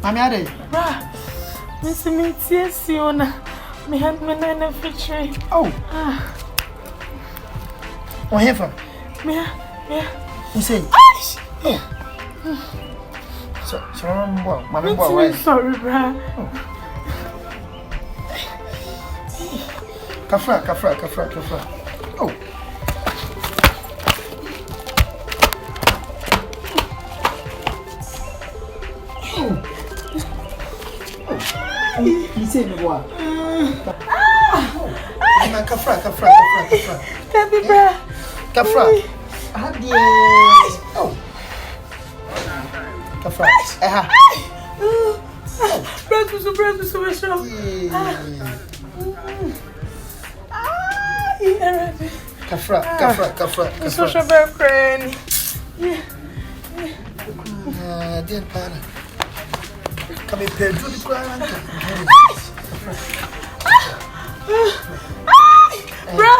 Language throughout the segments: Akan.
Mami are Miss Siona. Me had me nana featuring. Oh. What happened? Yeah. You say? So, Mami boy. Sorry, bra. Kafra. Oh. You say me what? Kafra. Baby, bra. Kafra. Oh. Kafra. Breath so strong. Kafra. Social friend. Dear Pana. Come here, do the ground. Bra.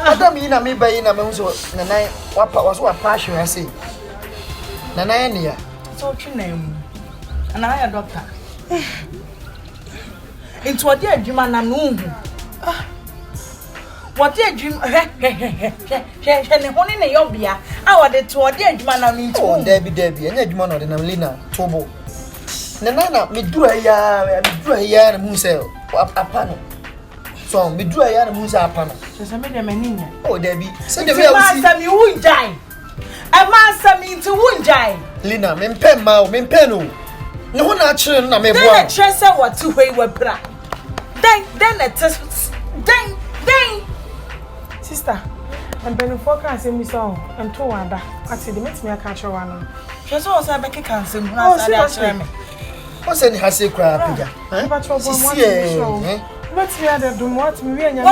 Adam ina me bayi na me so na nan was what passion I say. Na nan ya. So name. And I a doctor. Into what dear Juma na no. What dear Jim she hone na yobia. I wade to what dear Juma na me to Debbie and Juma no na Lina Tobo. Na me dura ya na mu say apano. So me dura ya na mu say apano. So me dem aninya. Oh Debbie. So the master me wunjai. A master me into wunjai. Lina me mpem ma o me mpem no. Ne ho na akire na me boa. Then trese what to we bra. Then it is then Sister, I'm been focused on me song and two wanda. I said, the makes me a catcher one. She's also a becky cancer. Oh, what's any has a crap? Let's hear the doom what me and your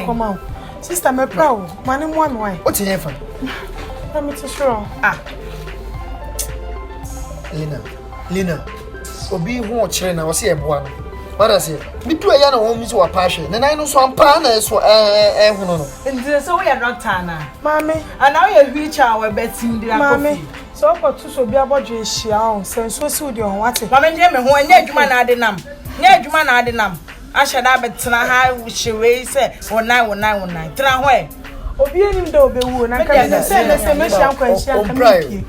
come out. Sister, my proud, man, in one way. What's your name? Let me to show. Lina, Obi won't train. I was here one. What I say? Me do a yana home to a passion, and I know some partner so and so we are not Tana. Mammy, and now you reach our betting the mammy. So for two so be about you, she sends so soon on what it. Mamma Jemmy, who and yet you man adenam. Yet you man adenam. I shall have bet how she raise it 1919. Try Obi him do be wo na ka say na say me sha kwancia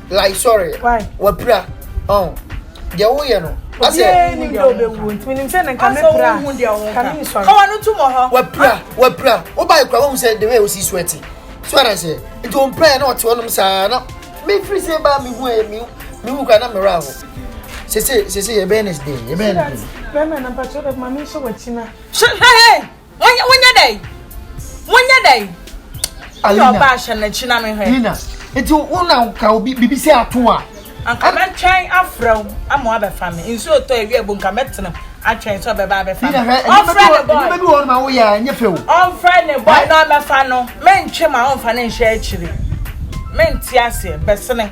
like sorry. Why? What bra? Oh. Dia wo ye no. I say him do be wo ntimi nim say na ka me bra. Ka me sorry. Come on to mo What bra? O buy kwa won say the way o see sweaty. So what I say? It won pray na o te wonom sa na. Me free say ba me hu e me hu kwa na me ra ho. Say ye Wednesday, ye Wednesday. Me na pacho that mami so wachina. Hey. When ya day. Alina basha na china me he. Lina, enti wona ka obi bibisi ato a. Anka me twen afro amo abefa me. Nsu oto ewi ebu nka metena atwen so be ba abefa. On friend boy. Maybe one ma wo ya nye fe o. On friend boy na abefa no. Me ntwe ma on fa na nhye akiri. Me nti ase besene.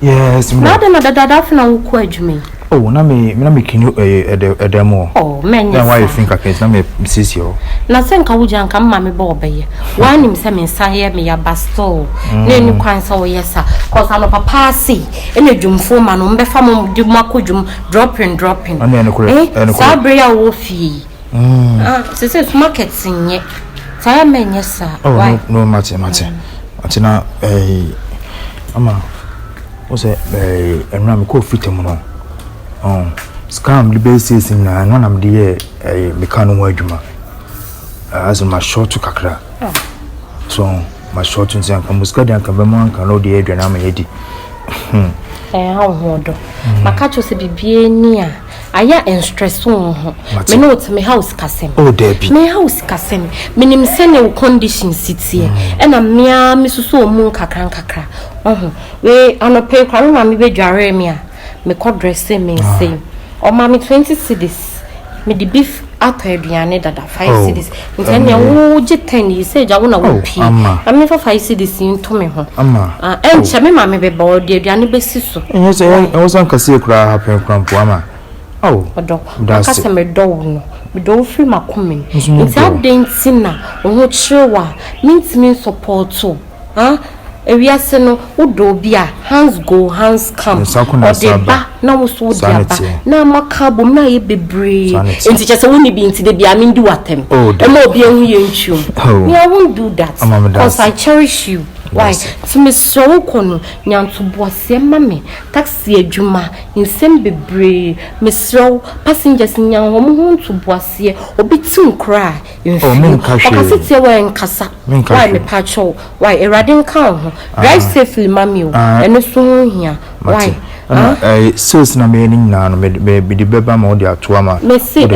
Yes, na dada fina wo ko adwuma. Oh, na me kinu edemo. Oh, men. Na why you think I can na me sisi yo. Na senka wo janka mma me bo obeye. Wa nim se me nsan ye me ya basto. Na ni kwan sa wo yesa. Cause ano papa si ene dwumfo ma no mbefa mo di makodwum dropping. Ani ene kure. Sa bria wo fie. Se market sinye. Saya menye sa. Oh, no mate. Atina ama o se enra me ko fitem no. Scam libases in one of the mechanical wajuma as my short to kakra. So, my short to Zanka Muscadian Cavamon can know the Adrian Amadi. How hold my catch be near. I am stressed on me note me house Cassem. Oh, Debbie, me house Cassem. Minim send condition sits here, and a mere Mrs. Moon Kakra. We are not pay Karuma me be Jaremia. Me co dressing me say or mammy 20 cedis me the beef up aduane dada 5 cedis ntanya wo je 10 you say ja wona wo pi am for 5 cedis into me ho enche me mammy be bo de aduane be siso yes e was an kase kura happen krampo ama odo kase me do no me do free makomen nti adentina wo chiwa mintimi support so ewiase no udo bia hands go hands come odeba na wo so diaba na makabom na ye bebre enti chese woni bi enti de bia me ndi watem e ma obi ehu ye ntwum me I won't do that because I cherish you. Why? To me so kono nyanto boase mame taxi adwuma nsem bebre mesro passengers nyan wo mo hunto boase obi tim kra okasete wa nkasa why me pacho why eradin kan ho drive safely mame o eno so hia why sales na me nyina no me di beba ma odi atoama me say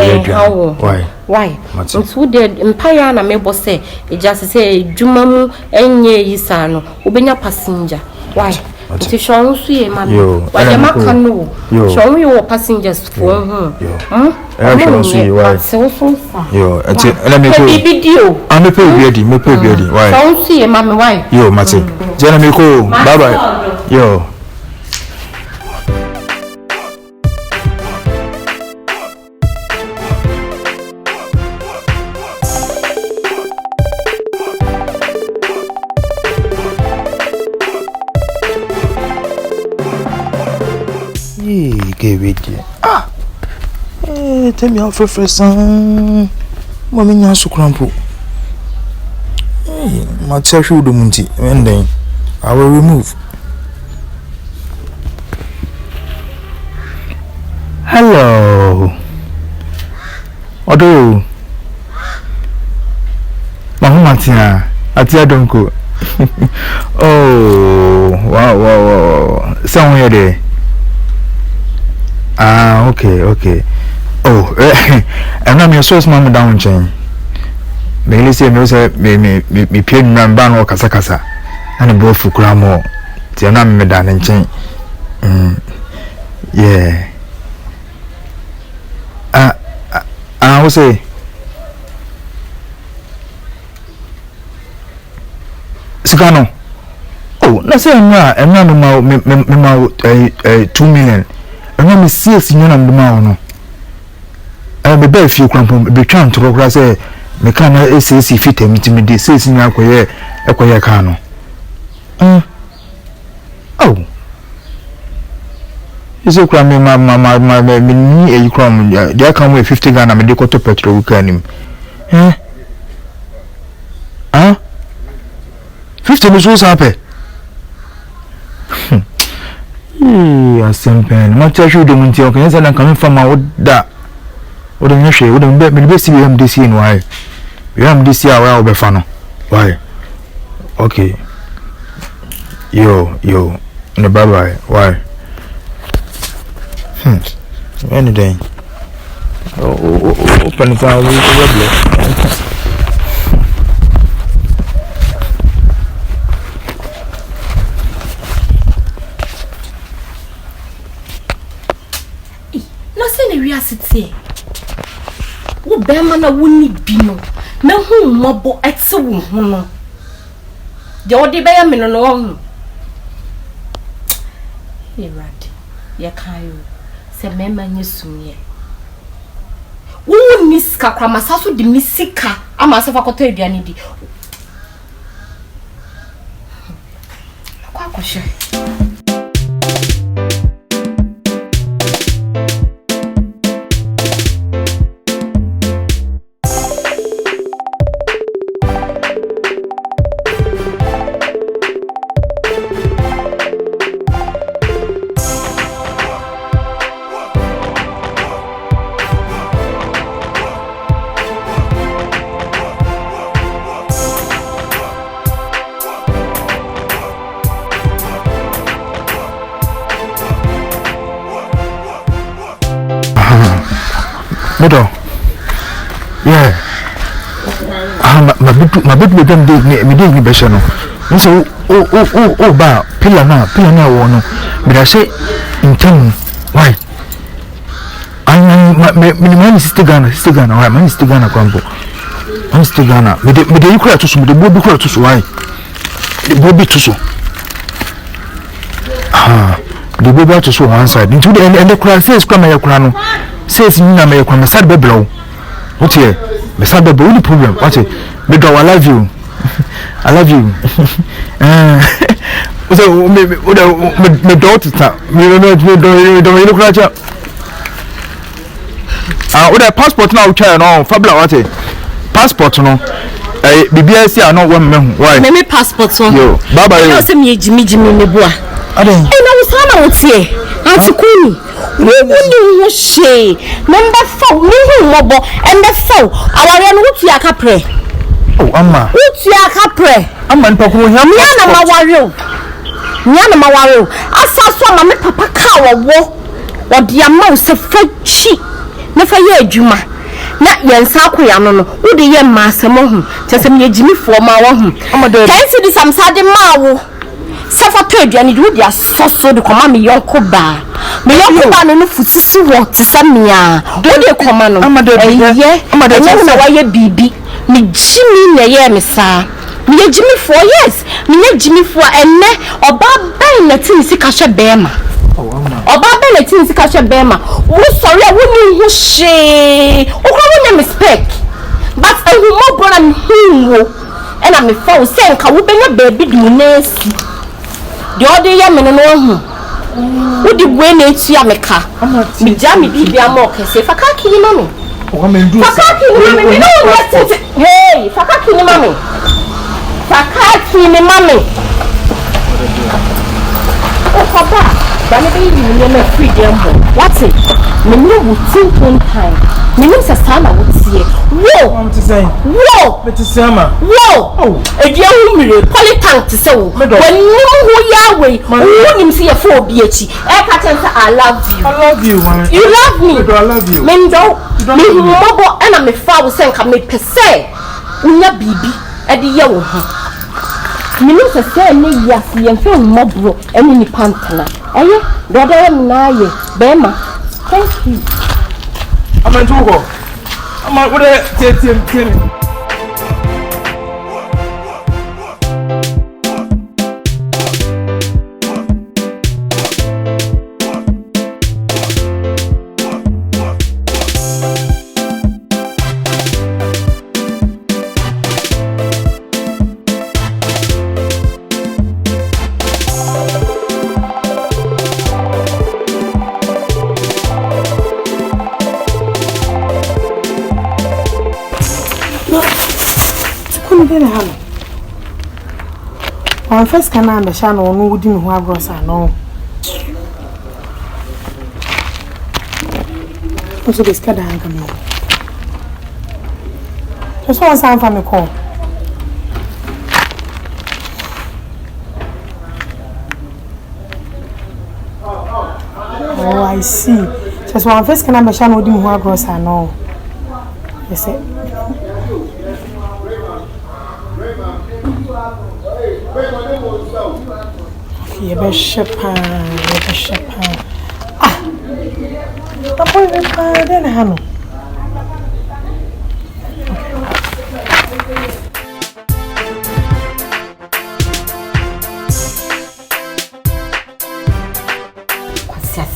why so de empire na me bose e just say adwuma mu enye yisa no obenya passenger why nti shon su ye mami why dem aka no shon you passengers for shon su ye why yo ati let me go video am me pay ready why shon su ye mami why yo mate jena me ko bye bye yo tell me how fresh mommy nya so krampo my sexual domunti and then I will remove. Hello odo mahumatia atia donko oh wow somewhere there. Okay. Oh, I'm not your source mama down chain. Mainly say me pay number no kasa and a both for gramo. Tiana me down and chain. Yeah. I will say Sigano. Oh, no say I'm not 2 million. And let me see a senior and the man. I be very few crampon be trying to progress a mechanic SAC fit him to me. They say, Senior Acquire Cano. Oh, is a crime, my me a crumb. There come with 50 gun and medical to petrol can him. 50 was also happy. Asempen ma tell you the munti o kan say na kan fa ma woda woda nhwe woda me be see am this year why we am this year why obefa no why okay yo no bye why anything open it out we city wo be ma na woni bi no me hu mobo etse wo hu no de odi be ya me no hu Eradi, ye kayo. Se mema nyesumye. Wo niska kwa masaso di misika ama asefa koto eduane di. Kwa kwashe. Medo. Yeah. My bed with them me dey ni beshe no. So ba pillar na wo no. But I say in turn why? My man is still Ghana. Why? Man is still Ghana kwampo. Man is still Ghana. Me dey you kura to so, me dey bobi kura to so why? The bobi to so. The bobi to so one side. Into the end the kura says come here kura no. Says you na me kwa mesad beblo. What here? Mesad beblo only problem. What here? Me do I love you. I love you. So me daughter ta. Me do you kura cha. With a passport now chair no fabula what here? Passport no. BBS ya no one me why? Me passport so. Yo, baba yo. No say me jimi me boa. Aden. Na wo sana wo tie. Anti kunu. Woni wo she number 4 me hu mobo embe so aware no wutu akapre. Oh amma wutu akapre amma npa ko hia nya na maware asaso ma me papa ka wo odi ama wo se fachi na fa ye adwuma na yensa akoya no wo de ye ma asem hu tese me agimifo ma wo hu kansi di samsade ma wo safa to aduane di wo dia soso de koma me yonko ba no futsisi wo tisamia wo de koma no eye na wa ye bibi me jimi na ye me sa me jimi for yes me jimi for enne oba ben na tin sika hwe bema oba ben na tin sika hwe bema wo sorry wo ni hu she wo ko wo na mistake but ehu mo brother me hu ena me fa wo se nka wo benya baby du nesi de ode ye me no hu Udi bwene etu ya meka. Mi jami bibi amo kese. Fakaki ni mami. Fakaki ni mami. Hey, fakaki ni mami. Fakaki ni mami. Oh, papa. Bani be yi ni me free dembo. What's it? Me no wutin one time. Me no se sana wutie. Wo. Am ti say. Wo. Me ti say ma. Wo. Oh. Edi ahumire. Politank ti say wo. When you yawe, wo nim se ye fo obi echi. E ka chen say I love you. I love you, man. You love me. I love you. Me ndo. Me mobo e na me fa wo se nka me pese. Unya bibi e di ye wo ho. Me no se say ne yasi ye fe mobro eni ni pantana. Eye, do da me na ye. Bema. Thank you. I'm in Togo. I'm with a team. On first can I understand or no wouldn't who gross I know. Also, this cat hang me. Just one sign from the call. Oh, I see. Just one first can I understand or wouldn't who gross I know. Yes, sir. You be shepherd. Ah, the boy will then Hano.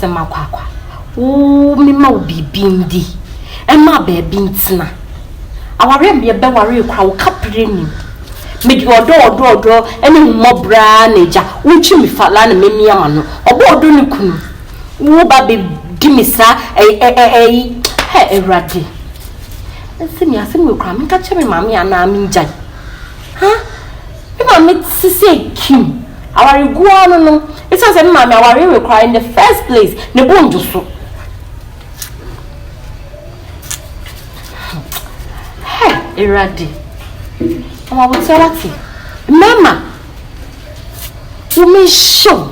asema kwakwa wo me ma obibi ndi e ma ba bi ntina aware me be ware kwa wo kapre ni me di odo ene mmobra na eja wonchi mi fala na memi ama no obo odo ni kunu wo ba be di mi sa he erade nsemi asemi kwa me ka cheme mama ya na mi njai ha me mama sise kim aware guo no it was me mama aware we cry in the first place ne bonjo so erade ama botelati mama to me show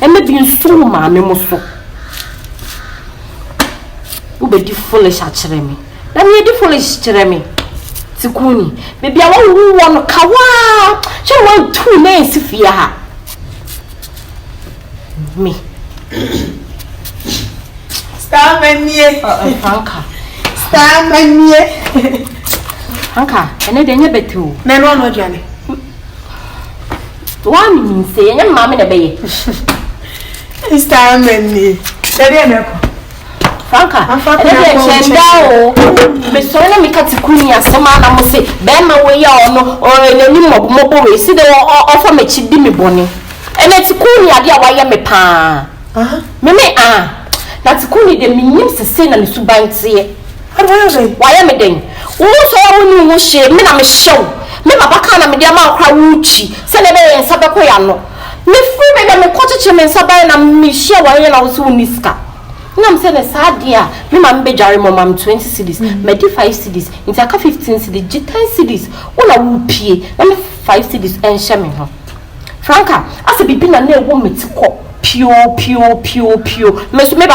eme bi nso ma me mo so u be di foolish a kire me na me di foolish kire me tikuni baby awo wu no kawa che wo tu na ensifia ha me star manie Franka star manie Franka ene de nya betu na no no jane wa mi nse nya mama na beye star manie dede na ko Franka ene de chenda o me so na mi katikuni asema na mo se be ma we ya ono o enani mobo we si de ofa me chi di mi boni ene tikuni ade a wa ye me pa me na tikuni de mi nyim sese na ne subantie why am I then? Who saw when you share me? I'm a show. Me, Papa can't be a man cry Wuchi, Senator and Sabacoyano. Me free me, I'm a cottage and Sabine and Michelle, why I was Uniska. No, I'm saying a sad dear. Me, I'm be Jerry, Mom, 20 cities, maybe 5 cities, in Taka 15 cities, 10 cities. All I will pay, let me 5 cities and sharing her. Franka, as a bibina near woman to call pure. Me, so maybe